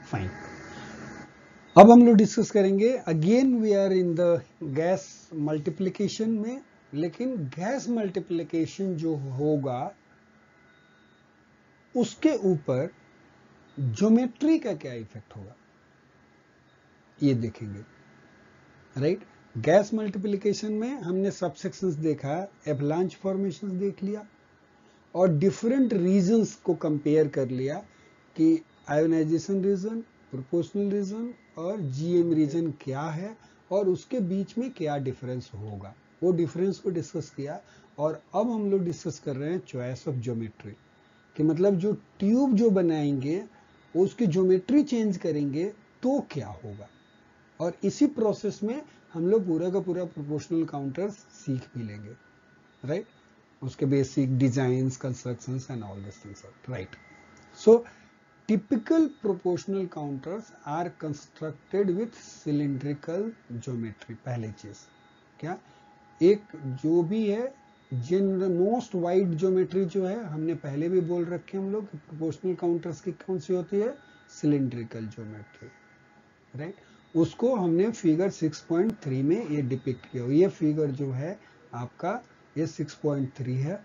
Fine. अब हम लोग डिस्कस करेंगे, again we are in the gas multiplication में, लेकिन गैस मल्टीप्लिकेशन जो होगा उसके ऊपर ज्योमेट्री का क्या इफेक्ट होगा ये देखेंगे, राइट। गैस मल्टीप्लिकेशन में हमने सबसेक्शंस देखा, एवलांच फॉर्मेशंस देख लिया और डिफरेंट रीजन्स को कंपेयर कर लिया कि आयोनाइजेशन रीजन, प्रोपोर्शनल रीजन और जीएम रीजन क्या है और उसके बीच में क्या डिफरेंस होगा, वो डिफरेंस को डिस्कस किया। और अब हम लोग डिस्कस कर रहे हैं चॉइस ऑफ ज्योमेट्री, कि मतलब जो ट्यूब जो बनाएंगे उसकी ज्योमेट्री चेंज करेंगे तो क्या होगा। और इसी प्रोसेस में हम लोग पूरा का पूरा प्रोपोर्शनल काउंटर्स सीख भी लेंगे, राइट। उसके basic designs, constructions and all this things, right. So typical proportional counters are constructed with cylindrical geometry। पहली चीज क्या, एक जो भी है जनरल मोस्ट वाइड ज्योमेट्री जो है, हमने पहले भी बोल रखे हम लोग प्रोपोर्शनल काउंटर्स की कौन सी होती है, सिलिंड्रिकल ज्योमेट्री, राइट। उसको हमने फिगर 6.3 में ये डिपिक्ट किया। ये फिगर जो है आपका ये 6.3 है।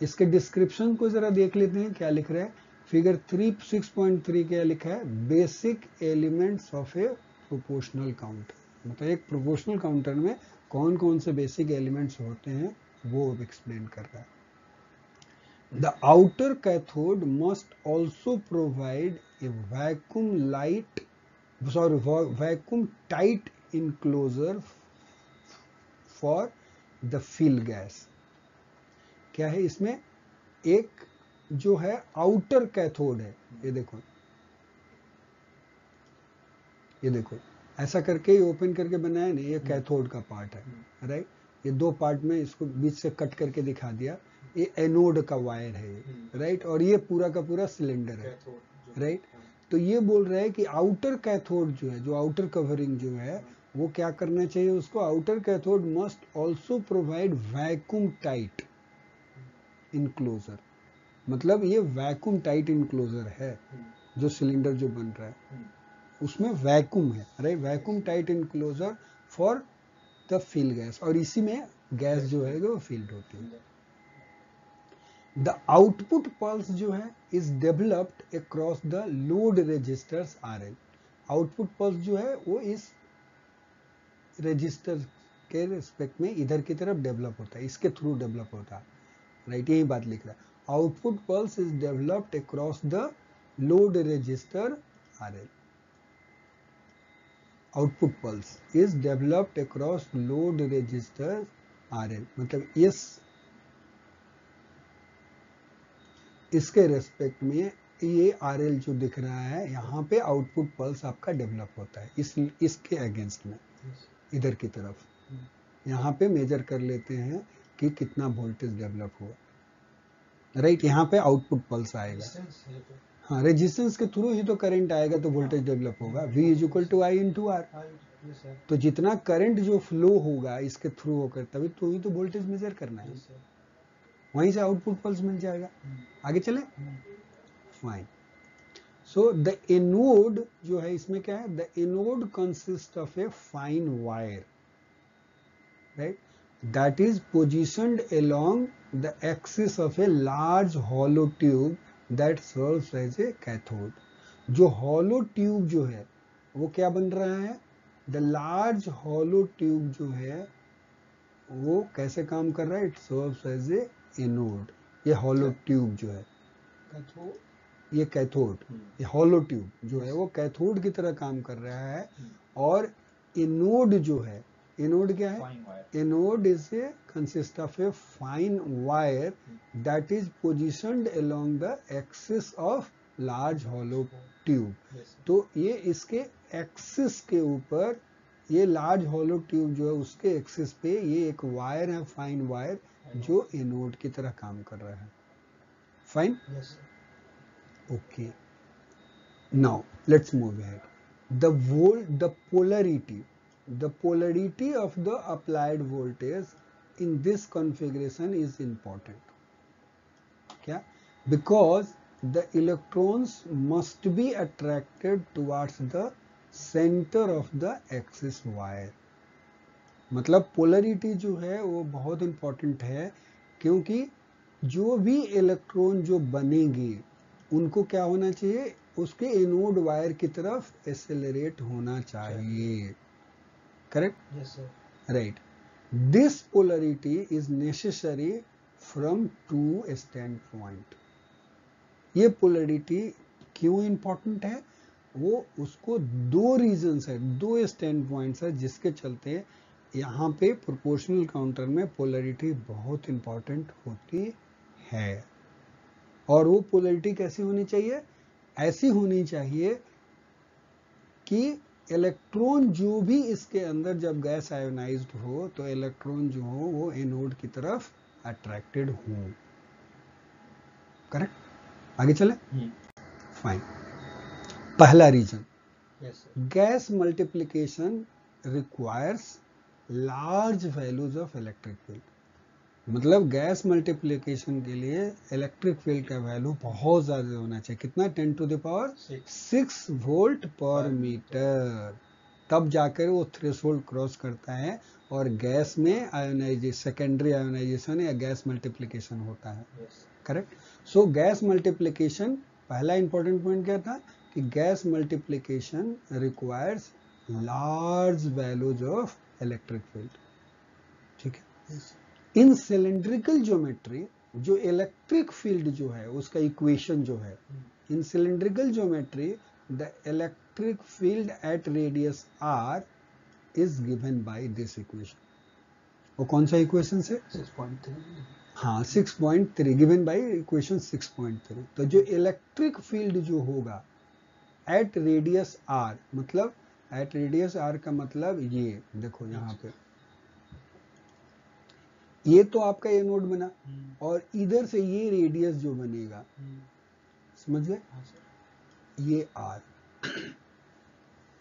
इसके डिस्क्रिप्शन को जरा देख लेते हैं क्या लिख रहा है। फिगर 6.3 क्या लिखा है, basic elements of A proportional counter. मतलब एक प्रोपोर्शनल काउंटर में कौन कौन से बेसिक एलिमेंट्स होते हैं वो एक्सप्लेन कर रहा है। The outer cathode must also provide a vacuum tight enclosure for the fill gas. क्या है इसमें, एक जो है आउटर कैथोड है, ये देखो, ये देखो ऐसा करके ये ओपन करके बनाया ना, ये कैथोड का पार्ट है, राइट। ये दो पार्ट में इसको बीच से कट करके दिखा दिया। ये एनोड का वायर है, राइट। और ये पूरा का पूरा सिलेंडर है, राइट। तो ये बोल रहा है कि आउटर कैथोड जो है, जो आउटर कवरिंग जो है, वो क्या करना चाहिए उसको, outer cathode must also provide vacuum tight enclosure. मतलब ये वैक्यूम टाइट इनक्लोजर है, जो सिलेंडर जो बन रहा है उसमें वैक्यूम है, right. Vacuum tight enclosure for the fill gas, और इसी में गैस जो है वो फिल्ड होती है। द आउटपुट पल्स जो है is developed across the load resistors RL। Output pulse जो है वो इस रेजिस्टर के रिस्पेक्ट में इधर की तरफ डेवलप होता है, इसके थ्रू डेवलप होता है, राइट। यही बात लिख रहा है, output pulse is developed across the load resistor RL। Output pulse is developed across load resistor RL। मतलब इसके रेस्पेक्ट में ये RL जो दिख रहा है यहाँ पे आउटपुट पल्स आपका डेवलप होता है, इसके अगेंस्ट में इधर की तरफ। यहाँ पे मेजर कर लेते हैं कि कितना वोल्टेज डेवलप हुआ, राइट। यहाँ पे आउटपुट पल्स आएगा, हाँ, रेजिस्टेंस के थ्रू ही तो करंट आएगा तो वोल्टेज डेवलप होगा। V = I × R। तो जितना करंट जो फ्लो होगा इसके थ्रू होकर तभी तो ही तो वोल्टेज मेजर करना है, वहीं से आउटपुट पल्स मिल जाएगा। आगे चले, फाइन। सो द एनोड जो है इसमें क्या है, the anode consist of a fine wire, right, that is positioned along the axis of a large hollow tube that serves as a cathode. जो हॉलो ट्यूब जो है वो क्या बन रहा है, द लार्ज हॉलो ट्यूब जो है वो कैसे काम कर रहा है, it serves as a anode. ये हॉलो ट्यूब जो है, ये कैथोड, ये हॉलो ट्यूब जो है वो कैथोड की तरह काम कर रहा है। और एनोड जो है, एनोड क्या है, anode is a consist of a fine wire that is positioned along the axis of large hollow tube. तो ये इसके एक्सिस के ऊपर, ये लार्ज हॉलो ट्यूब जो है उसके एक्सिस पे ये एक वायर है, फाइन वायर, जो एनोड की तरह काम कर रहा है। Fine, okay, now let's move ahead. The polarity of the applied voltage in this configuration is important. क्या, because the electrons must be attracted towards the center of the axis wire. मतलब polarity जो है वो बहुत important है, क्योंकि जो भी इलेक्ट्रॉन जो बनेंगे उनको क्या होना चाहिए, उसके एनोड वायर की तरफ एक्सेलरेट होना चाहिए. Correct? Yes sir. Right. This polarity is necessary from two standpoint. ये पोलरिटी क्यों इंपॉर्टेंट है, वो उसको दो रीजंस है, दो स्टैंड पॉइंट्स है जिसके चलते यहाँ पे प्रोपोर्शनल काउंटर में पोलरिटी बहुत इंपॉर्टेंट होती है. और वो पोलरिटी कैसी होनी चाहिए, ऐसी होनी चाहिए कि इलेक्ट्रॉन जो भी इसके अंदर जब गैस आयोनाइज्ड हो तो इलेक्ट्रॉन जो हो वो एनोड की तरफ अट्रैक्टेड हो. करेक्ट? आगे चले. फाइन. पहला reason, gas multiplication requires large values of electric field. मतलब गैस मल्टीप्लिकेशन के लिए इलेक्ट्रिक फील्ड का वैल्यू बहुत ज्यादा होना चाहिए. कितना? 10⁻6 वोल्ट पर मीटर. तब जाकर वो थ्रेशोल्ड क्रॉस करता है और गैस में आयोनाइजेशन, सेकेंडरी आयोनाइजेशन या गैस मल्टीप्लिकेशन होता है. करेक्ट? सो गैस मल्टीप्लिकेशन, पहला इंपॉर्टेंट पॉइंट क्या था कि gas multiplication requires large values of electric field. ठीक है. इन सिलेंड्रिकल ज्योमेट्री जो इलेक्ट्रिक फील्ड जो है उसका इक्वेशन जो है, in cylindrical geometry the electric field at radius r is given by this equation. वो कौन सा इक्वेशन से? 6.3. हाँ, 6.3 गिवन बाय इक्वेशन 6.3. तो जो इलेक्ट्रिक फील्ड जो होगा एट रेडियस r, मतलब एट रेडियस r का मतलब ये देखो यहाँ पे, ये तो आपका एनोड बना और इधर से ये रेडियस जो बनेगा, समझ गए, ये r.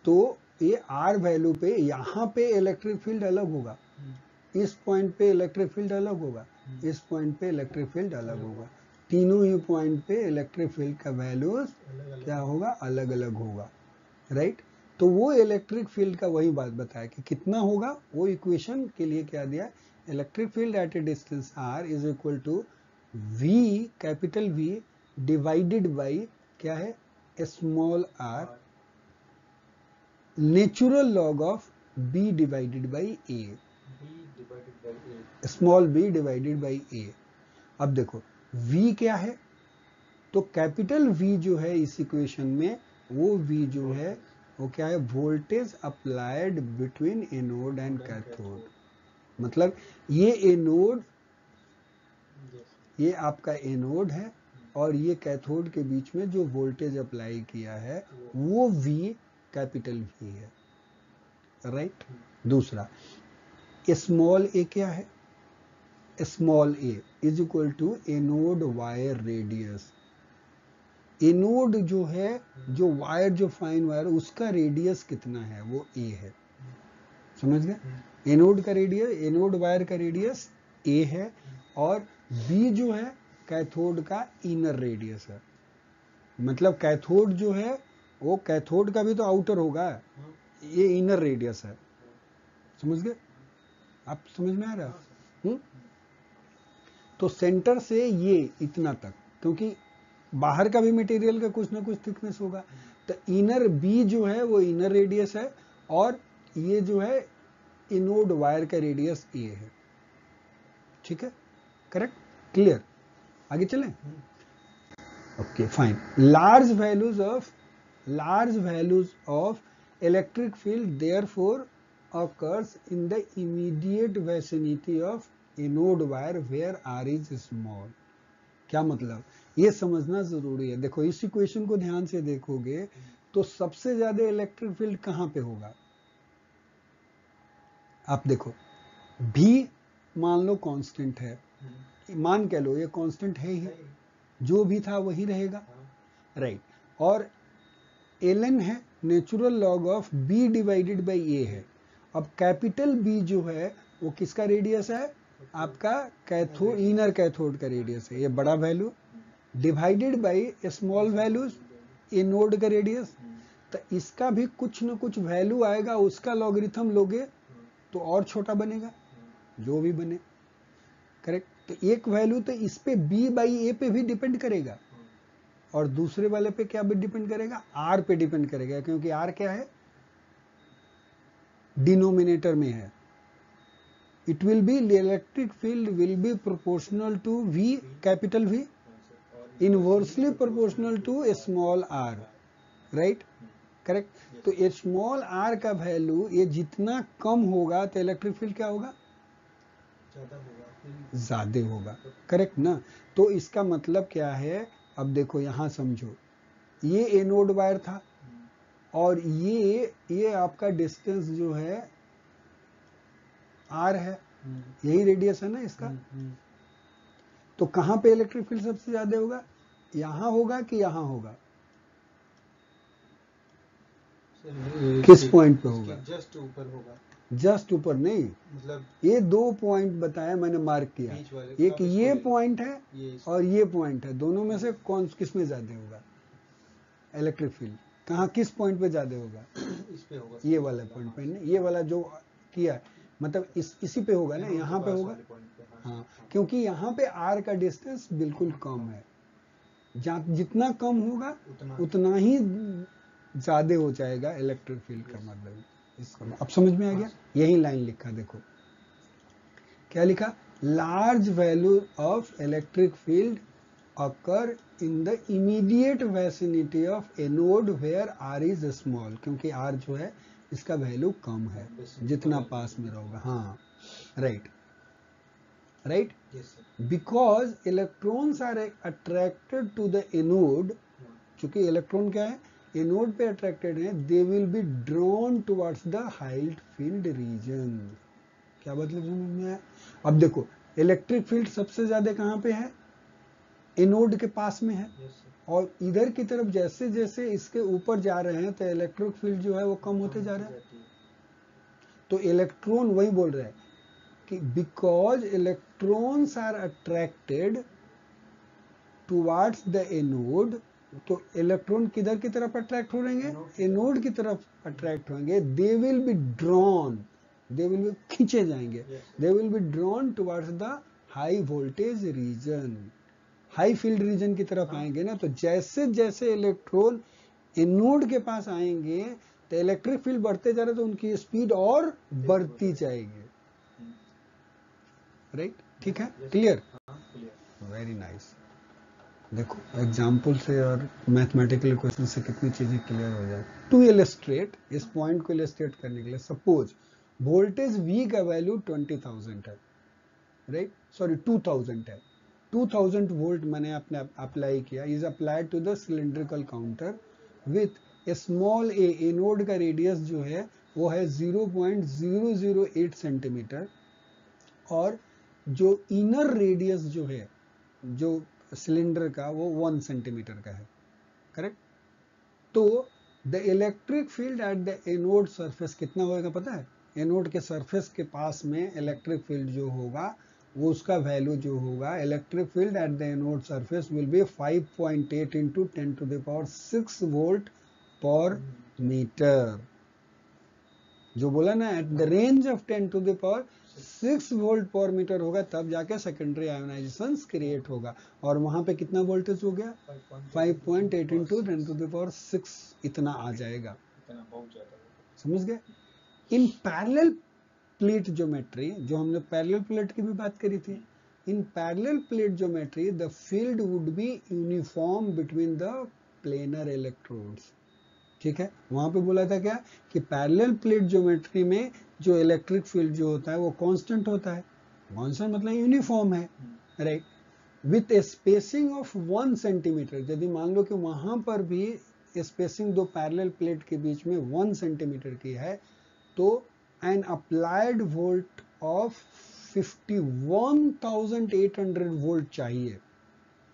तो ये r वैल्यू पे यहाँ पे इलेक्ट्रिक फील्ड अलग होगा, इस पॉइंट पे इलेक्ट्रिक फील्ड अलग होगा, इस पॉइंट पे इलेक्ट्रिक फील्ड अलग होगा. तीनों ही पॉइंट पे इलेक्ट्रिक फील्ड का वैल्यूज क्या होगा, अलग अलग होगा. राइट? तो वो इलेक्ट्रिक फील्ड का वही बात बताया कि कितना होगा, वो इक्वेशन के लिए क्या दिया, electric field at a distance r is equal to v, capital V divided by क्या है, small r, natural log of b divided by a, small b divided by a. अब देखो v क्या है, तो कैपिटल V जो है इस इक्वेशन में, वो V जो है वो क्या है, voltage applied between anode and cathode. मतलब ये एनोड, ये आपका एनोड है और ये कैथोड के बीच में जो वोल्टेज अप्लाई किया है वो V, कैपिटल V है. राइट? दूसरा स्मॉल a क्या है, small a is equal to anode wire radius. Anode जो है, जो वायर, जो फाइन वायर, उसका रेडियस कितना है, वो a है. समझ गए? एनोड का रेडियस, एनोड वायर का रेडियस a है और b जो है कैथोड का इनर रेडियस है. मतलब कैथोड जो है वो, कैथोड का भी तो आउटर होगा, ये इनर रेडियस है. समझ गए? आप समझ में आ रहा है? तो सेंटर से ये इतना तक, क्योंकि बाहर का भी मटेरियल का कुछ ना कुछ थिकनेस होगा, तो इनर बी जो है वो इनर रेडियस है और ये जो है इनोड वायर का रेडियस ए है. ठीक है? करेक्ट? क्लियर? आगे चलें. Okay fine. Large values of electric field therefore occurs in the immediate vicinity of anode wire where r is small. क्या मतलब, ये समझना जरूरी है. देखो इस इक्वेशन को ध्यान से देखोगे तो सबसे ज्यादा इलेक्ट्रिक फील्ड कहां पे होगा. आप देखो भी मान लो कांस्टेंट है, मान के लो ये कांस्टेंट है ही, जो भी था वही रहेगा. राइट? और ln है natural log of b divided by a है. अब कैपिटल B जो है वो किसका रेडियस है, आपका कैथोड, इनर कैथोड का रेडियस है. ये बड़ा value divided by small values anode का रेडियस। तो इसका भी कुछ न कुछ वैल्यू आएगा, उसका लॉगरिथम लोगे तो और छोटा बनेगा, जो भी बने। करेक्ट। तो एक वैल्यू तो इस पे b बाई ए पे भी डिपेंड करेगा, और दूसरे वाले पे क्या भी डिपेंड करेगा, r पे डिपेंड करेगा, क्योंकि r क्या है, डिनोमिनेटर में है। It will be, electric field will be proportional to v, capital V, inversely proportional to small r, right. Correct. तो ये स्मॉल r का वैल्यू ये जितना कम होगा तो इलेक्ट्रिक फील्ड क्या होगा, ज्यादा होगा। करेक्ट ना। तो इसका मतलब क्या है, अब देखो यहां समझो, ये एनोड वायर था और ये आपका डिस्टेंस जो है r है, यही रेडियस है ना इसका। तो कहां पे इलेक्ट्रिक फील्ड सबसे ज्यादा होगा, यहां होगा कि यहां होगा, किस पॉइंट पे होगा, जस्ट ऊपर होगा। जस्ट ऊपर नहीं, मतलब ये 2 पॉइंट बताया मैंने, मार्क किया, एक ये पॉइंट है और ये पॉइंट है, दोनों में से कौन किस में ज्यादा होगा इलेक्ट्रिक फील्ड, कहाँ किस पॉइंट पे ज्यादा होगा, इस पे होगा, ये वाला पॉइंट पे नहीं, ये वाला जो किया मतलब इसी पे होगा ना, यहाँ पे होगा। हाँ, क्योंकि यहाँ पे r का डिस्टेंस बिल्कुल कम है, जितना कम होगा उतना ही ज्यादा हो जाएगा इलेक्ट्रिक फील्ड का मतलब इसका। अब समझ में आ गया, यही लाइन लिखा, देखो क्या लिखा, large value of electric field occur in the immediate vicinity of anode where r is small, क्योंकि r जो है इसका वैल्यू कम है जितना पास में रहोगा। हाँ, right right. Because electrons are attracted to the anode, क्योंकि इलेक्ट्रॉन क्या है, एनोड पे अट्रैक्टेड है, they will be drawn towards the high field region. क्या मतलब समझ में आया। अब देखो इलेक्ट्रिक फील्ड सबसे ज्यादा कहां पे है, एनोड के पास में है, और इधर की तरफ जैसे जैसे इसके ऊपर जा रहे हैं तो इलेक्ट्रिक फील्ड जो है वो कम होते जा रहा है। तो इलेक्ट्रॉन वही बोल रहा है कि because electrons are attracted towards the anode, तो इलेक्ट्रॉन किधर की तरफ अट्रैक्ट हो रहेंगे, एनोड की तरफ अट्रैक्ट होंगे, they will be drawn, they will be खींचे जाएंगे, they will be drawn towards the high voltage region, high field region की तरफ आएंगे ना। तो जैसे जैसे इलेक्ट्रॉन एनोड के पास आएंगे तो इलेक्ट्रिक फील्ड बढ़ते जा रहे तो उनकी स्पीड और बढ़ती जाएगी, राइट। ठीक है, क्लियर, वेरी नाइस। देखो एग्जाम्पल से और मैथमेटिकल क्वेश्चन से कितनी चीजें क्लियर हो जाए। टू इलस्ट्रेट, इस पॉइंट को इलस्ट्रेट करने के लिए, सपोज वोल्टेज V का वैल्यू 20,000 है, राइट, सॉरी 2,000 है, 2000 वोल्ट मैंने अपने अप्लाई किया, is applied to the cylindrical counter with small a, anode का रेडियस जो है वो है 0.008 सेंटीमीटर, और जो इनर रेडियस जो है जो सिलेंडर का वो 1 सेंटीमीटर का है। करेक्ट। तो the electric field at the anode surface कितना होगा पता है, एनोड के सरफेस के पास में इलेक्ट्रिक फील्ड जो होगा वो उसका वैल्यू जो होगा, electric field at the anode surface will be 5.8 into 10⁶ volt पर मीटर। जो बोला ना at the range of 10⁶ volt पर मीटर होगा, तब जाके सेकेंडरी आयोनाइजेशन क्रिएट होगा, और वहां पे कितना वोल्टेज हो गया, 5.8 इंटू 10⁶, इतना आ जाएगा, समझ गए। इन पैरेलल प्लेट ज्योमेट्री, जो हमने पैरेलल प्लेट की भी बात करी थी, in parallel plate geometry the field would be uniform between the planar electrodes. ठीक है, वहां पे बोला था क्या कि पैरेलल प्लेट ज्योमेट्री में जो इलेक्ट्रिक फील्ड जो होता है वो कांस्टेंट होता है, कांस्टेंट मतलब यूनिफॉर्म है, right, with A spacing of 1 centimetre. यदि मान लो कि वहां पर भी स्पेसिंग दो पैरेलल प्लेट के बीच में 1 सेंटीमीटर की है, तो N applied volt of 51,800 volt चाहिए,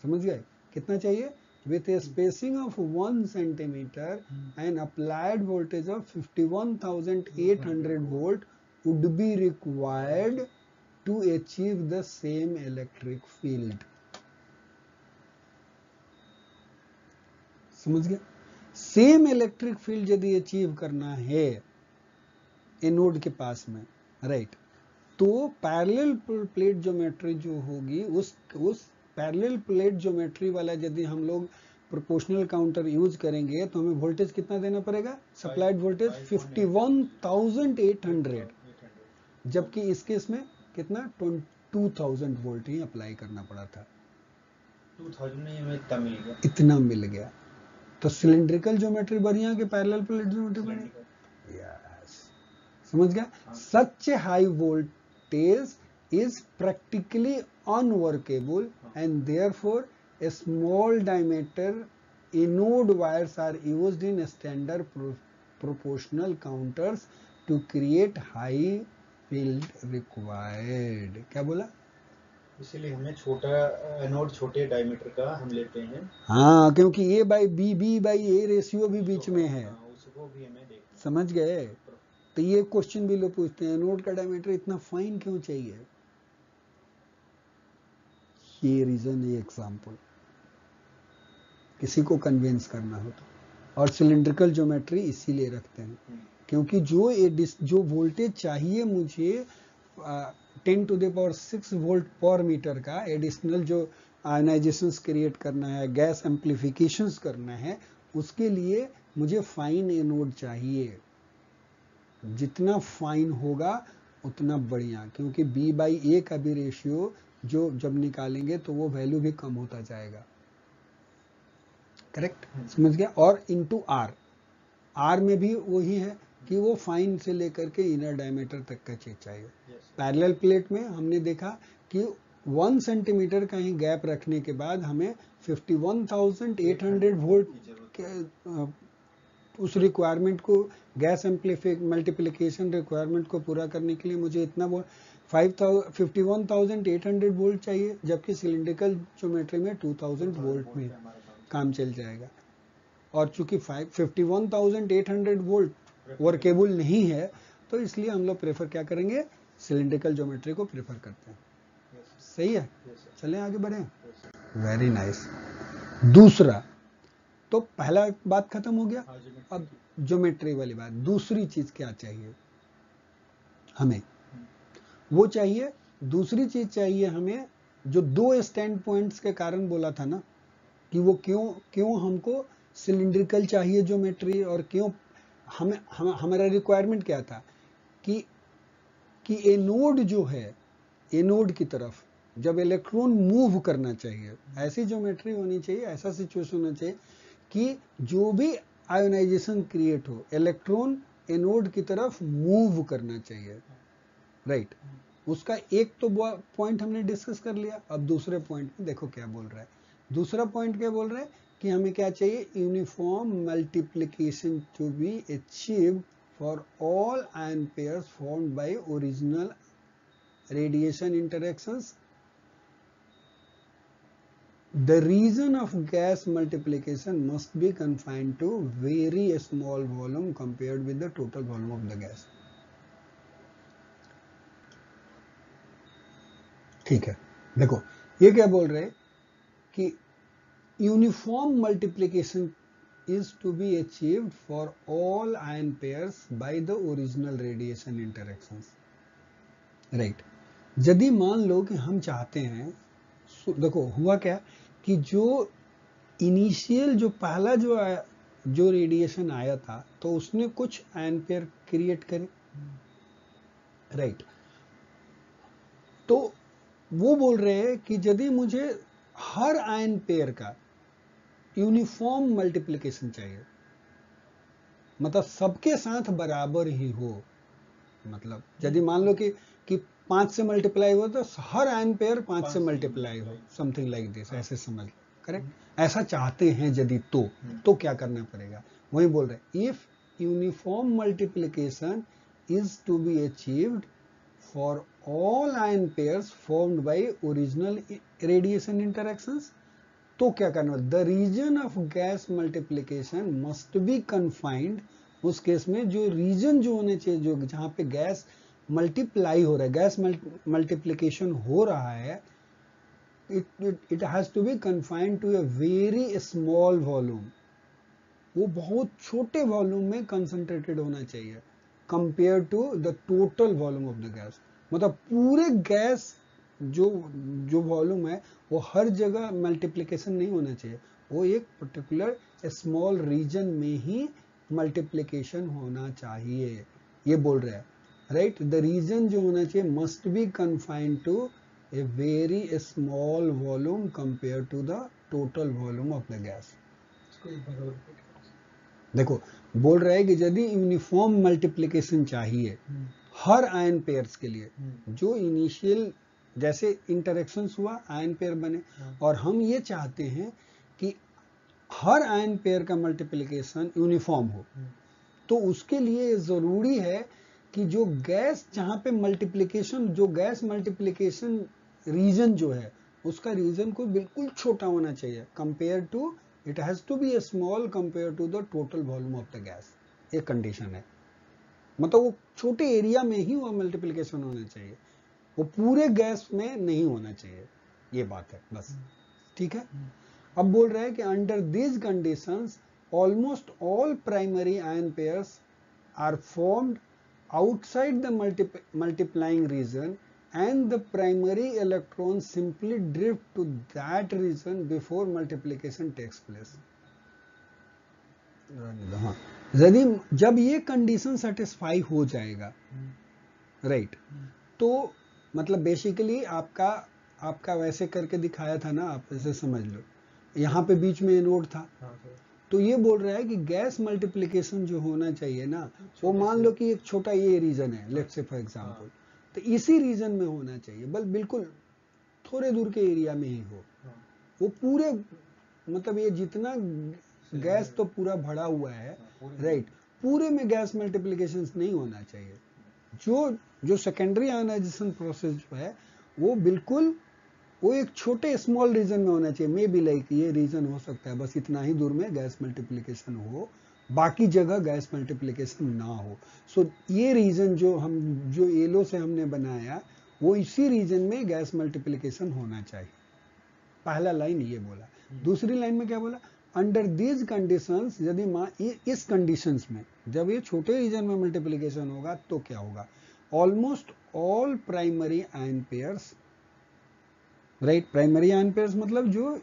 समझ गए, कितना चाहिए, with a spacing of 1 centimeter, an applied voltage of 51,800 volt would be required to achieve the same electric field. समझ गया? सेम इलेक्ट्रिक फील्ड यदि अचीव करना है एनोड के पास में, राइट, तो पैरेलल प्लेट ज्योमेट्री जो होगी, उस पैरेलल प्लेट ज्योमेट्री वाला यदि हम लोग प्रोपोर्शनल काउंटर यूज करेंगे तो हमें वोल्टेज कितना देना पड़ेगा? सप्लाइड वोल्टेज 51,800, जबकि इस केस में कितना 22,000 वोल्ट ही अप्लाई करना पड़ा था। 2000 में हमें इतना मिल गया। तो सिलिंड्रिकल ज्योमेट्री बढ़िया कि पैरेलल प्लेट ज्योमेट्री बढ़िया? यस, समझ गया? Such high voltage is practically unworkable and therefore a small diameter anode wires are used in standard proportional counters to create high field required। क्या बोला? इसीलिए हमने छोटा एनोड छोटे डायमीटर का हम लेते हैं। हाँ, क्योंकि A by B by A ratio भी बीच में है। उसको भी हमें देखना। समझ गए? तो ये क्वेश्चन भी लोग पूछते हैं, एनोड का डायमीटर इतना फाइन क्यों चाहिए? ये रीजन, ये एग्जाम्पल किसी को कन्विंस करना हो तो। और सिलिंड्रिकल ज्योमेट्री इसीलिए रखते हैं क्योंकि जो वोल्टेज चाहिए मुझे 10⁶ वोल्ट पर मीटर का एडिशनल जो आयनाइजेशंस क्रिएट करना है, गैस एम्प्लीफिकेशंस करना है, उसके लिए मुझे फाइन एनोड चाहिए। जितना फाइन होगा उतना बढ़िया, क्योंकि B by A का भी रेशियो जो जब निकालेंगे तो वो वैल्यू भी कम होता जाएगा। करेक्ट, समझ गया? और इनटू R में भी वही है कि वो फाइन से लेकर के इनर डायमीटर तक का चीज चाहिए। पैरेलल प्लेट में हमने देखा कि 1 सेंटीमीटर का ही गैप रखने के बाद हमें 51,800 वोल्ट उस रिक्वायरमेंट को, गैस मल्टीप्लिकेशन रिक्वायरमेंट को पूरा करने के लिए मुझे इतना 51,800 वोल्ट चाहिए, जबकि सिलिंड्रिकल ज्योमेट्री में 2000 वोल्ट में काम चल जाएगा। और चूंकि 51,800 वोल्ट वर्केबल नहीं है, तो इसलिए हम लोग प्रेफर क्या करेंगे? सिलिंड्रिकल ज्योमेट्री को प्रेफर करते हैं। सही है? चलें आगे बढ़े। Very nice. दूसरा, तो पहला बात खत्म हो गया, अब ज्योमेट्री वाली बात। दूसरी चीज क्या चाहिए हमें? वो चाहिए, दूसरी चीज चाहिए हमें, जो 2 स्टैंड पॉइंट्स के कारण बोला था ना कि वो क्यों हमको सिलिंड्रिकल चाहिए ज्योमेट्री, और क्यों हमारा रिक्वायरमेंट क्या था कि एनोड जो है, एनोड की तरफ जब इलेक्ट्रॉन मूव करना चाहिए, ऐसी ज्योमेट्री होनी चाहिए, ऐसा सिचुएशन होना चाहिए कि जो भी आयोनाइजेशन क्रिएट हो, इलेक्ट्रॉन एनोड की तरफ मूव करना चाहिए, राइट। उसका एक तो पॉइंट हमने डिस्कस कर लिया। अब दूसरे पॉइंट में देखो क्या बोल रहा है। दूसरा पॉइंट क्या बोल रहा है कि हमें क्या चाहिए? Uniform multiplication to be achieved for all ion pairs formed by original radiation interactions. The region of gas multiplication must be confined to very small volume compared with the total volume of the gas. ठीक है, देखो ये क्या बोल रहे हैं कि uniform multiplication is to be achieved for all ion pairs by the original radiation interactions, right। यदि मान लो कि हम चाहते हैं, देखो हुआ क्या कि जो इनिशियल जो पहला जो रेडिएशन आया था तो उसने कुछ आयन पेयर क्रिएट करे, राइट। तो वो बोल रहे हैं कि यदि मुझे हर आयन पेयर का यूनिफॉर्म मल्टीप्लिकेशन चाहिए, मतलब सबके साथ बराबर ही हो, मतलब यदि मान लो कि 5 से मल्टीप्लाई हो तो हर आयन पेयर 5 से मल्टीप्लाई हो, समथिंग लाइक दिस, ऐसे समझ लो, करेक्ट। ऐसा चाहते हैं यदि तो क्या करना पड़ेगा? वही बोल रहे, if uniform multiplication is to be achieved for all ion pairs formed by original radiation interactions, तो क्या करना? The region of gas multiplication must be confined. उस केस में जो रीजन जो होने चाहिए, जो जहां पे गैस मल्टीप्लाई हो रहा है, गैस मल्टीप्लिकेशन हो रहा है, it has to be confined to a very small volume, वो बहुत छोटे वॉल्यूम में कंसंट्रेटेड होना चाहिए compare to the total volume of the gas. मतलब पूरे गैस जो जो वॉल्यूम है वो हर जगह मल्टीप्लिकेशन नहीं होना चाहिए, वो एक पर्टिकुलर स्मॉल रीजन में ही मल्टीप्लिकेशन होना चाहिए, ये बोल रहा है, राइट। द रीजन जो होना चाहिए must be confined to a very small volume compare to the total volume of the gas. देखो बोल रहा है कि यदि यूनिफॉर्म मल्टीप्लिकेशन चाहिए हर आयन पेयर्स के लिए, जो इनिशियल जैसे इंटरेक्शंस हुआ आयन पेयर बने, और हम ये चाहते हैं कि हर आयन पेयर का मल्टीप्लिकेशन यूनिफॉर्म हो, तो उसके लिए जरूरी है कि जो गैस जहां पे मल्टीप्लिकेशन, जो गैस मल्टीप्लिकेशन रीजन जो है उसका रीजन को बिल्कुल छोटा होना चाहिए compare to, it has to be small compare to the total volume of the gas. एक कंडीशन है, मतलब वो छोटे एरिया में ही वो मल्टीप्लिकेशन होना चाहिए, वो पूरे गैस में नहीं होना चाहिए, ये बात है बस, ठीक है। अब बोल रहा है कि under these conditions almost all primary ion pairs are formed outside the multiplying region and the primary electron simply drift to that region before multiplication takes place। हाँ, यदि जब ये कंडीशन सेटिस्फाई हो जाएगा, राइट, तो मतलब बेसिकली आपका वैसे करके दिखाया था ना, आप ऐसे समझ लो, यहाँ पे बीच में एनोड था, तो ये बोल रहा है कि गैस मल्टीप्लिकेशन जो होना चाहिए ना, वो मान लो कि एक छोटा ये रीजन है, लेट्स से फॉर एग्जांपल, तो इसी रीजन में होना चाहिए, बस बिल्कुल थोड़े दूर के एरिया में ही हो, वो पूरे मतलब ये जितना गैस तो पूरा भरा हुआ है, राइट, पूरे में गैस मल्टीप्लिकेशन नहीं होना चाहिए। जो सेकेंडरी आयनाइजेशन प्रोसेस जो है वो बिल्कुल वो एक छोटे स्मॉल रीजन में होना चाहिए, मे बी लाइक ये रीजन हो सकता है बस इतना ही दूर में गैस मल्टीप्लिकेशन हो, बाकी जगह गैस मल्टीप्लिकेशन ना हो। सो ये रीजन जो येलो से हमने बनाया वो इसी रीजन में गैस मल्टीप्लिकेशन होना चाहिए। पहला लाइन ये बोला। दूसरी लाइन में क्या बोला, अंडर दीज कंडीशंस, यदि इस कंडीशंस में जब ये छोटे रीजन में मल्टीप्लिकेशन होगा तो क्या होगा, almost all primary ion pairs, right, primary ion pairs मतलब जो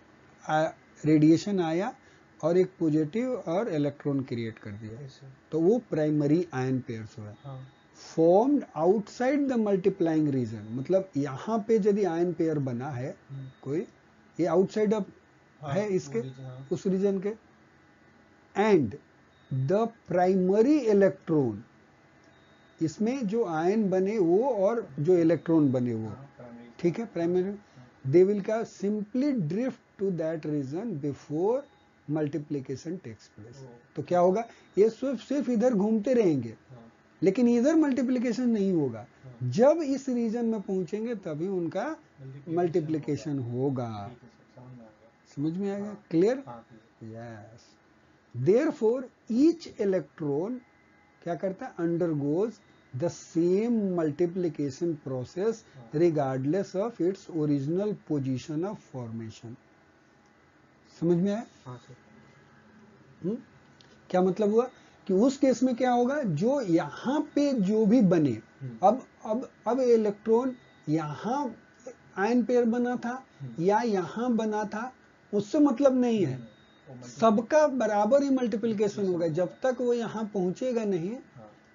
रेडिएशन आया और एक पॉजिटिव और इलेक्ट्रॉन क्रिएट कर दिया, तो वो प्राइमरी आयन पेयर्स हुआ। Formed outside the multiplying region, मतलब यहाँ पे यदि आयन पेयर बना है कोई, ये आउटसाइड ऑफ है इसके उस रीजन के, एंड द प्राइमरी इलेक्ट्रॉन, इसमें जो आयन बने वो और जो इलेक्ट्रॉन बने वो, ठीक है, प्राइमरी, दे विल का simply drift to that region before multiplication takes place. तो क्या होगा, ये सिर्फ इधर घूमते रहेंगे लेकिन इधर मल्टीप्लिकेशन नहीं होगा, जब इस रीजन में पहुंचेंगे तभी उनका मल्टीप्लिकेशन होगा। समझ में आएगा, clear, yes. Therefore each electron क्या करता है, undergoes the same multiplication process regardless of its original position of formation. समझ में आया? क्या मतलब हुआ कि उस केस में क्या होगा, जो यहाँ पे जो भी बने, अब इलेक्ट्रॉन यहाँ आयन पेयर बना था या यहाँ बना था उससे मतलब नहीं है, सबका बराबर ही मल्टीप्लिकेशन होगा, जब तक वो यहाँ पहुंचेगा नहीं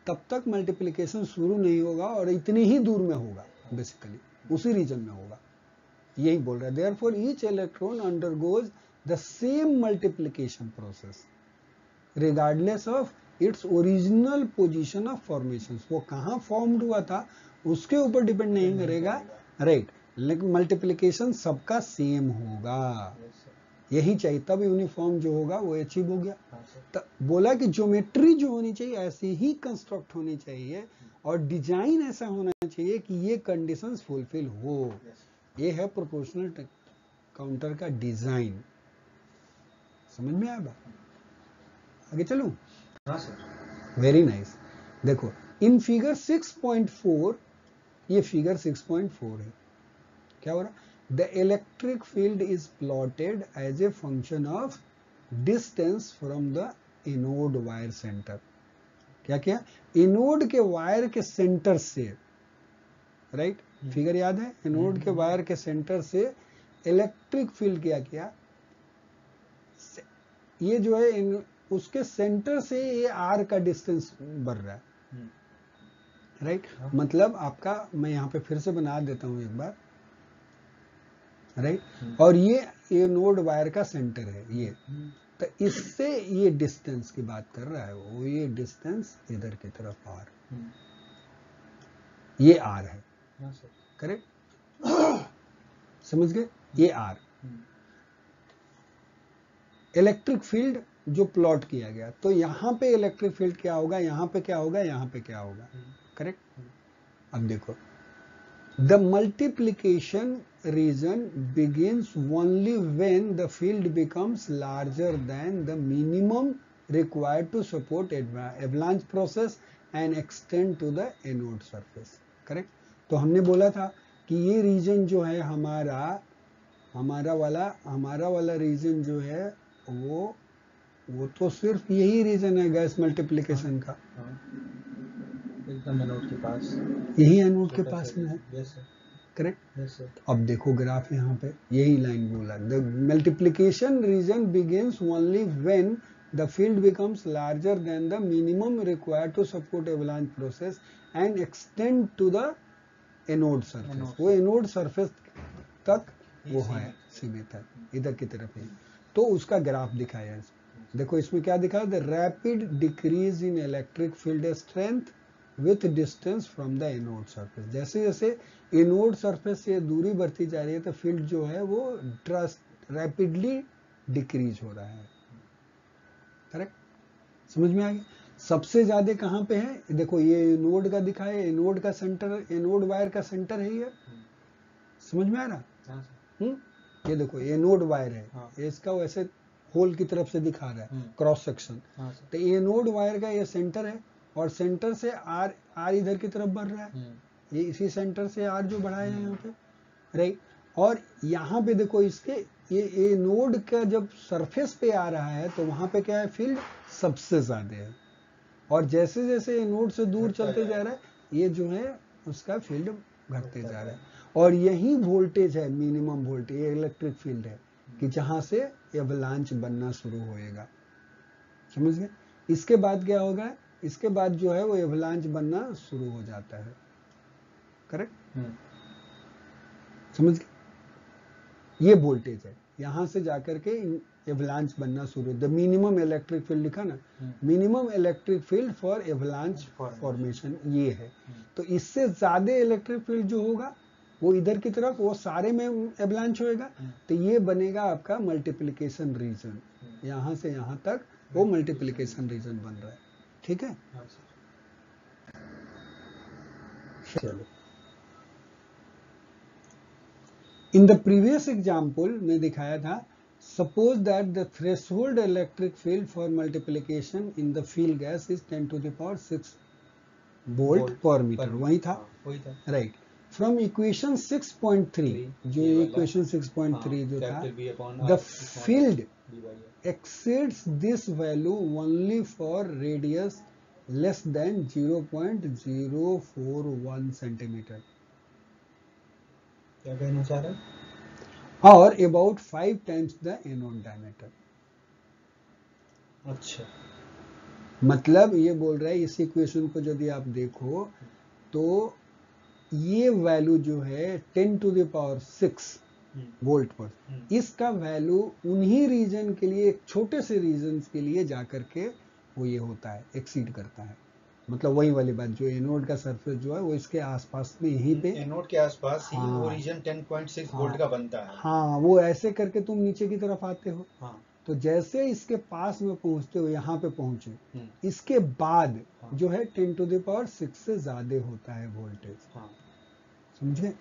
तब तक मल्टीप्लिकेशन शुरू नहीं होगा और इतनी ही दूर में होगा, बेसिकली उसी रीजन में होगा, यही बोल रहा है। Therefore each electron undergoes the same multiplication process regardless of its original position of formation. वो कहाँ फॉर्म्ड हुआ था उसके ऊपर डिपेंड नहीं करेगा, राइट, लेकिन मल्टीप्लिकेशन सबका सेम होगा, यही चाहिए, तब यूनिफॉर्म जो होगा वो अचीव हो गया। तब बोला कि ज्योमेट्री जो होनी चाहिए ऐसी ही कंस्ट्रक्ट होनी चाहिए और डिजाइन ऐसा होना चाहिए कि ये कंडीशंस फुलफिल हो। ये है प्रोपोर्शनल काउंटर का डिजाइन। समझ में आएगा? आगे चलूं? हाँ सर। Very nice. देखो इन फिगर 6.4, ये फिगर 6.4 है, क्या हो रहा, the electric field is plotted as a function of distance from the anode wire centre. क्या किया? एनोड के वायर के सेंटर से, राइट, फिगर याद है? एनोड के वायर के सेंटर से इलेक्ट्रिक फील्ड क्या किया, ये जो है उसके सेंटर से ये आर का डिस्टेंस बढ़ रहा है, राइट। मतलब आपका, मैं यहाँ पे फिर से बना देता हूँ एक बार, राइट। और ये एनोड वायर का सेंटर है ये, तो इससे ये डिस्टेंस की बात कर रहा है वो, ये डिस्टेंस इधर की तरफ आर, ये आर है, करेक्ट? समझ गए? ये आर इलेक्ट्रिक फील्ड जो प्लॉट किया गया, तो यहां पे इलेक्ट्रिक फील्ड क्या होगा, यहां पे क्या होगा, यहां पे क्या होगा, करेक्ट? अब देखो, the multiplication region begins only when the field becomes larger than the minimum required to support avalanche process and extend to the anode surface, correct? तो हमने बोला था कि ये रीजन जो है हमारा वाला रीजन जो है वो तो सिर्फ यही रीजन है गैस मल्टीप्लिकेशन का, एकदम एनोड के पास, यही एनोड के पास में है, करेक्ट? अब देखो ग्राफ यहाँ पे यही लाइन बोला, the multiplication region begins only when the field becomes larger than the minimum required to support avalanche process and extend to the anode surface. वो एनोड सरफेस तक वो है, सीमित है, इधर की तरफ है। तो उसका ग्राफ दिखाया है, देखो इसमें क्या दिखा, the rapid decrease in electric field strength with distance from the anode surface. जैसे जैसे एनोड सरफेस से दूरी बढ़ती जा रही है तो फील्ड जो है वो रैपिडली डिक्रीज हो रहा है, करेक्ट? समझ में आ गया? सबसे ज्यादा कहां पे है, देखो ये एनोड का दिखा है, एनोड का सेंटर, एनोड वायर का सेंटर है ये, समझ में आ रहा? ये देखो एनोड वायर है, इसका वैसे होल की तरफ से दिखा रहा है क्रॉस सेक्शन, तो एनोड वायर का ये सेंटर है और सेंटर से आर इधर की तरफ बढ़ रहा है, ये इसी सेंटर से आर जो बढ़ा है यहाँ पे, राइट। और यहाँ पे देखो इसके ये नोड का जब सरफेस पे आ रहा है तो वहां पे क्या है, फील्ड सबसे ज्यादा है, और जैसे जैसे ये नोड से दूर चलते जा रहा है ये जो है उसका फील्ड घटते जा रहा है, और यही वोल्टेज है मिनिमम वोल्टेज, ये इलेक्ट्रिक फील्ड है कि जहां से एवलांच बनना शुरू होएगा, समझ गए? इसके बाद क्या होगा, इसके बाद जो है वो एवलांच बनना शुरू हो जाता है, करेक्ट? समझ गए? ये वोल्टेज है, यहां से जाकर के एवलांच बनना शुरू, द मिनिमम इलेक्ट्रिक फील्ड लिखा ना, minimum electric field for avalanche formation ये है। तो इससे ज्यादा इलेक्ट्रिक फील्ड जो होगा वो इधर की तरफ, वो सारे में एवलांच होएगा, तो ये बनेगा आपका मल्टीप्लिकेशन रीजन, यहां से यहां तक वो मल्टीप्लिकेशन रीजन बन रहा है, ठीक है? चलो, इन द प्रीवियस एग्जाम्पल में दिखाया था, suppose that the threshold electric field for multiplication in the field gas is 10⁶ volt पर मीटर, वही था, राइट। फ्रॉम इक्वेशन 6.3, जो इक्वेशन 6.3 जो था, the field exceeds this value only for radius less than 0.041 centimetre, क्या कहना चाह रहे हैं, और about 5 times the anode diameter. अच्छा, मतलब ये बोल रहा है, इस इक्वेशन को यदि आप देखो तो ये वैल्यू जो है 10⁶ वोल्ट पर, इसका वैल्यू उन्हीं रीजन के लिए, एक छोटे से रीजन के लिए जाकर के वो ये होता है, एक्सीड करता है। मतलब वही वाली बात, जो एनोड का सरफेस जो है वो इसके आसपास में यहीं पे, एनोड के आसपास ही वो रीजन 10.6 वोल्ट का बनता है। हाँ, वो ऐसे करके तुम नीचे की तरफ आते हो, तो जैसे इसके पास में पहुंचते हो, यहाँ पे पहुंचे, इसके बाद जो है 10⁶ से ज्यादा होता है वोल्टेज, समझे?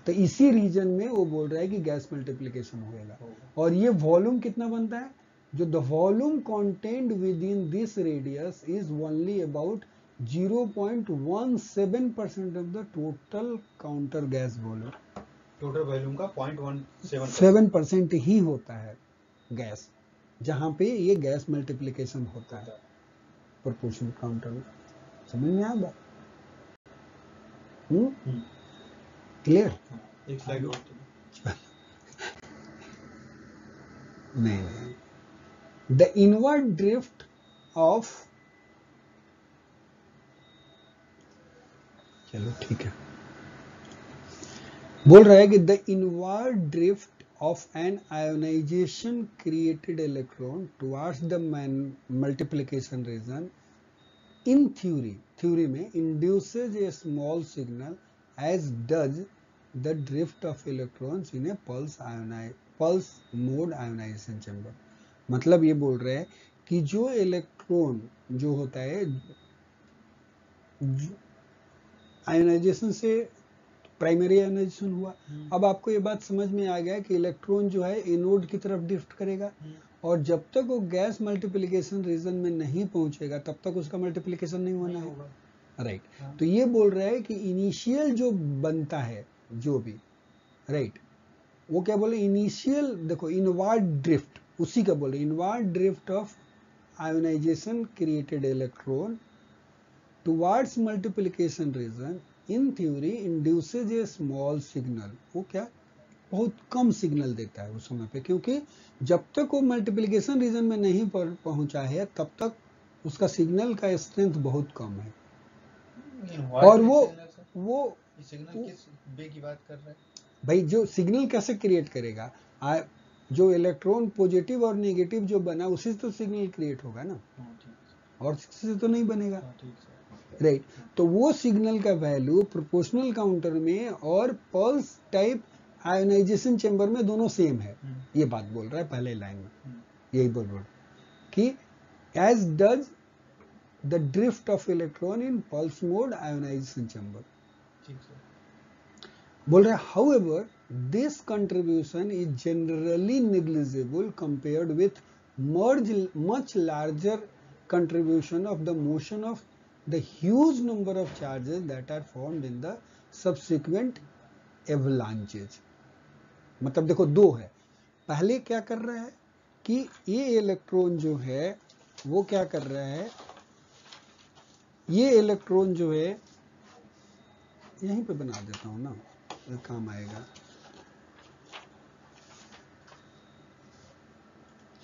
तो इसी रीजन में वो बोल रहा है कि गैस मल्टीप्लिकेशन होगा, और ये वॉल्यूम कितना बनता है, जो the volume content with in this radius is only about 0.17% of the total counter gas volume. Total volume का 0.17% ही होता है गैस, जहां पे ये गैस मल्टीप्लिकेशन होता है प्रोपोर्शनल काउंटर में। समझ में आया बात? क्लियर? एक स्लाइड और नहीं, द इनवर्ड ड्रिफ्ट ऑफ, चलो ठीक है, बोल रहा है कि the inward drift of an ionization created electron towards the multiplication region in theory में induces a small signal as does the drift of electrons in a pulse mode ionization chamber. मतलब ये बोल रहे हैं कि जो इलेक्ट्रॉन जो होता है आयोनाइजेशन से प्राइमरी आयोनाइजेशन हुआ, अब आपको ये बात समझ में आ गया कि इलेक्ट्रॉन जो है एनोड की तरफ ड्रिफ्ट करेगा, और जब तक वो गैस मल्टीप्लिकेशन रीजन में नहीं पहुंचेगा तब तक उसका मल्टीप्लिकेशन नहीं होना है, राइट। तो ये बोल रहा है कि इनिशियल जो बनता है जो भी, राइट, वो क्या बोले, इनिशियल देखो इनवर्ड ड्रिफ्ट, उसी का बोले inward drift of ionization created electron towards multiplication region in theory induces a small signal. वो क्या, बहुत कम सिग्नल देता है उस समय पे, क्योंकि जब तक वो मल्टीप्लिकेशन रीजन में नहीं पहुंचा है तब तक उसका सिग्नल का स्ट्रेंथ बहुत कम है। और वो सिग्नल किस बे की बात कर रहे हैं भाई, जो सिग्नल कैसे क्रिएट करेगा, जो इलेक्ट्रॉन पॉजिटिव और नेगेटिव जो बना उसी से तो सिग्नल क्रिएट होगा ना, और से तो नहीं बनेगा, राइट। तो वो सिग्नल का वैल्यू प्रोपोर्शनल काउंटर में और पल्स टाइप आयोनाइजेशन चैम्बर में दोनों सेम है, ये बात बोल रहा है पहले लाइन में, यही बोल रहा है कि as does the drift of electron in pulse mode ionization chamber. बोल रहे however this contribution is generally negligible compared with much larger contribution of the motion of the huge number of charges that are formed in the subsequent avalanches। मतलब देखो दो है, पहले क्या कर रहा है कि ये इलेक्ट्रॉन जो है वो क्या कर रहा है, ये इलेक्ट्रॉन जो है यहीं पे बना देता हूं ना, काम आएगा।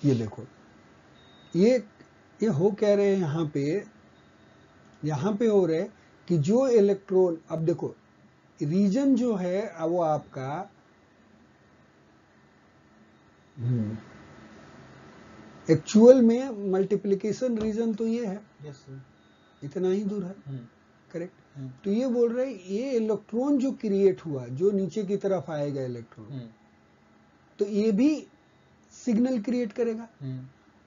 ये देखो ये हो कह रहे हैं यहाँ पे हो रहे कि जो इलेक्ट्रॉन, अब देखो रीजन जो है वो आपका एक्चुअल में मल्टीप्लिकेशन रीजन तो ये है, इतना ही दूर है, करेक्ट। तो ये बोल रहे ये इलेक्ट्रॉन जो क्रिएट हुआ, जो नीचे की तरफ आएगा इलेक्ट्रॉन, तो ये भी सिग्नल क्रिएट करेगा,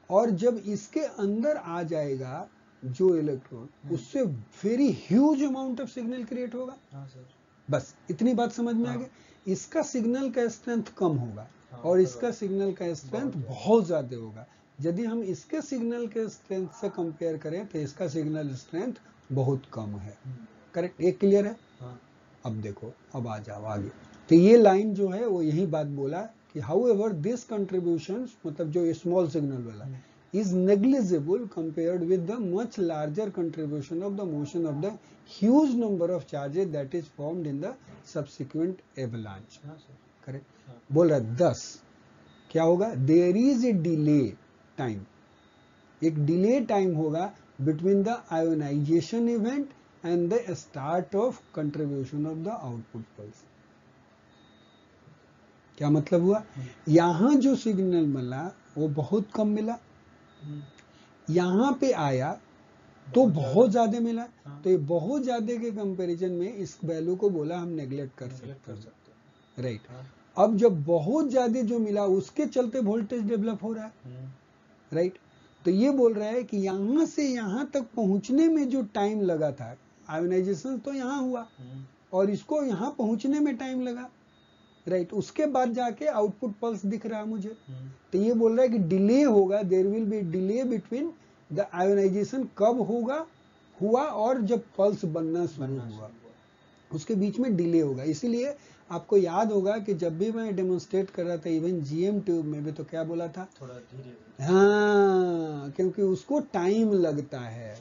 और जब इसके अंदर आ जाएगा जो इलेक्ट्रॉन, उससे very huge amount of signal create होगा। बस इतनी बात समझ में आ गई। इसका सिग्नल का स्ट्रेंथ कम होगा और इसका सिग्नल का स्ट्रेंथ बहुत ज्यादा होगा। यदि हम इसके सिग्नल के स्ट्रेंथ से कंपेयर करें तो इसका सिग्नल स्ट्रेंथ बहुत कम है, करेक्ट। एक क्लियर है? अब देखो, अब आ जाओ आगे। तो ये लाइन जो है वो यही बात बोला कि हाउएवर दिस कंट्रीब्यूशंस, मतलब जो स्मॉल सिग्नल वाला is negligible compared with the much larger contribution of the motion of the huge number of charges that is formed in the subsequent avalanche। Correct. बोल रहा है 10 क्या होगा, there is a delay time, एक delay time होगा between the ionization event and the start of contribution of the output pulse। क्या मतलब हुआ, यहां जो सिग्नल मिला वो बहुत कम मिला, यहां पे आया तो बहुत ज्यादा मिला, तो ये बहुत ज्यादा के कंपैरिजन में इस वैल्यू को बोला हम नेग्लेक्ट कर सकते हैं, राइट। अब जब बहुत ज्यादा जो मिला उसके चलते वोल्टेज डेवलप हो रहा है, राइट। तो ये बोल रहा है कि यहां से यहां तक पहुंचने में जो टाइम लगा था, आयोनाइजेशन तो यहां हुआ और इसको यहां पहुंचने में टाइम लगा, राइट। उसके बाद जाके आउटपुट पल्स दिख रहा है मुझे। तो ये बोल रहा है कि डिले होगा, there will be delay between the ionization कब हुआ और जब पल्स बनना शुरू हुआ, उसके बीच में डिले होगा। इसीलिए आपको याद होगा कि जब भी मैं डेमोन्स्ट्रेट कर रहा था इवन जीएम ट्यूब में भी, तो क्या बोला था, थोड़ा धीरे। हाँ, क्योंकि उसको टाइम लगता है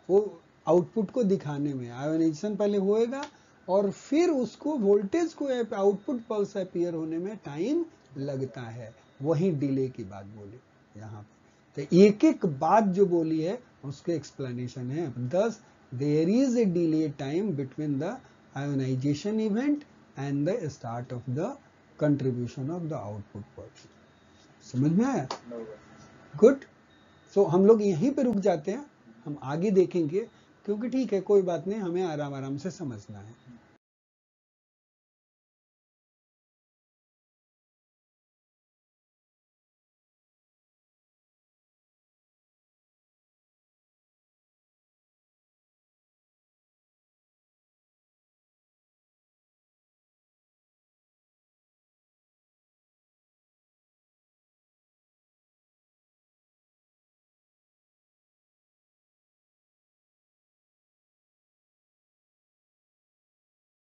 वो आउटपुट को दिखाने में। आयोनाइजेशन पहले होएगा और फिर उसको वोल्टेज को आउटपुट पल्स अपीयर होने में टाइम लगता है। वही डिले की बात बोली यहाँ पे। तो एक एक बात जो बोली है उसके एक्सप्लेनेशन है। thus there is a delay time between the ionization event and the start of the contribution of the output pulse। समझ में आया? गुड। सो हम लोग यहीं पे रुक जाते हैं, हम आगे देखेंगे, क्योंकि ठीक है कोई बात नहीं, हमें आराम आराम से समझना है।